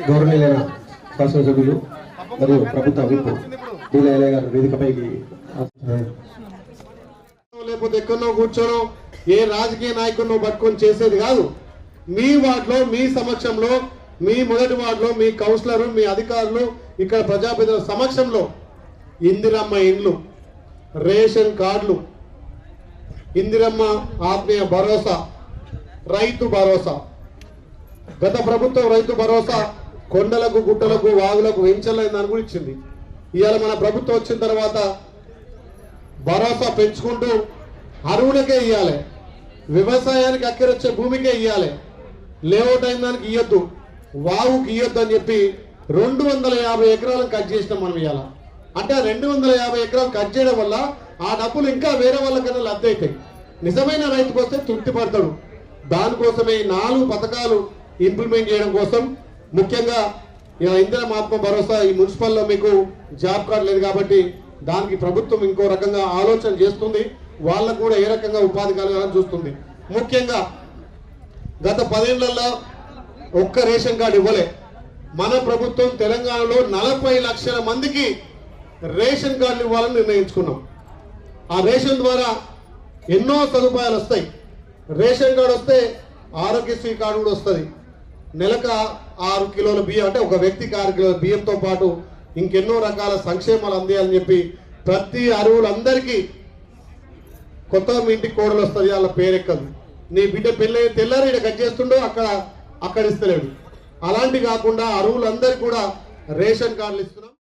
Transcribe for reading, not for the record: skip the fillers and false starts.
గౌరవనీయులైన శాసనసభ్యులు మరియు ప్రభుత్వ విప్ డీలైలే గారు వేదికపైకి లేకపోతే ఎక్కడో కూర్చోనో ఏ రాజకీయ నాయకుడినో పట్టుకొని చేసేది కాదు. మీ వార్డులో మీ సమక్షంలో మీ మొదటి వార్డులో మీ కౌన్సిలర్ మీ అధికారులు ఇక్కడ ప్రజాప్రతినిధుల సమక్షంలో ఇందిరమ్మ ఇండ్లు, రేషన్ కార్డులు, ఇందిరమ్మ ఆత్మీయ భరోసా, రైతు భరోసా. గత ప్రభుత్వం రైతు భరోసా కొండలకు గుట్టలకు వాగులకు వెంచలైన దాని కూడా ఇచ్చింది. ఇవాళ మన ప్రభుత్వం వచ్చిన తర్వాత భరోసా పెంచుకుంటూ అరువులకే ఇవ్వాలి, వ్యవసాయానికి అక్కరొచ్చే భూమికే ఇవ్వాలి, లేఅవుట్ అయిన దానికి ఇవ్వద్దు, వావుకి ఇవ్వద్దు అని చెప్పి 250 ఎకరాలను కట్ చేసినాం మనం ఇవాళ. అంటే 250 ఎకరాలు కట్ చేయడం వల్ల ఆ డబ్బులు ఇంకా వేరే వాళ్ళకన్నా లబ్ధి అవుతాయి. నిజమైన రైతుకు వస్తే తృప్తి పడతాడు. దానికోసమే 4 పథకాలు ఇంప్లిమెంట్ చేయడం కోసం ముఖ్యంగా ఇందిరమ్మ ఆత్మ భరోసా ఈ మున్సిపల్లో మీకు జాబ్ కార్డు లేదు కాబట్టి దానికి ప్రభుత్వం ఇంకో రకంగా ఆలోచన చేస్తుంది. వాళ్ళకు కూడా ఏ రకంగా ఉపాధి కలగాలని చూస్తుంది. ముఖ్యంగా గత 10 ఏళ్లలో ఒక్క రేషన్ కార్డు ఇవ్వలే. మన ప్రభుత్వం తెలంగాణలో 40 లక్షల మందికి రేషన్ కార్డులు ఇవ్వాలని నిర్ణయించుకున్నాం. ఆ రేషన్ ద్వారా ఎన్నో సదుపాయాలు వస్తాయి. రేషన్ కార్డు వస్తే ఆరోగ్యశ్రీ కార్డు కూడా వస్తుంది. నెలకు 6 కిలోల బియ్యం, అంటే ఒక వ్యక్తికి 6 కిలోల బియ్యంతో పాటు ఇంకెన్నో రకాల సంక్షేమాలు అందేయాలని చెప్పి ప్రతి అరువులందరికీ కొత్త మీ ఇంటికి కోడలు వస్తుంది, వాళ్ళ పేరెక్కదు. నీ బిడ్డ పెళ్ళి తెల్లారి ఇక్కడ కట్ చేస్తుండో అక్కడ ఇస్తలేడు. అలాంటి కాకుండా అరువులందరికీ కూడా రేషన్ కార్డులు ఇస్తున్నాం.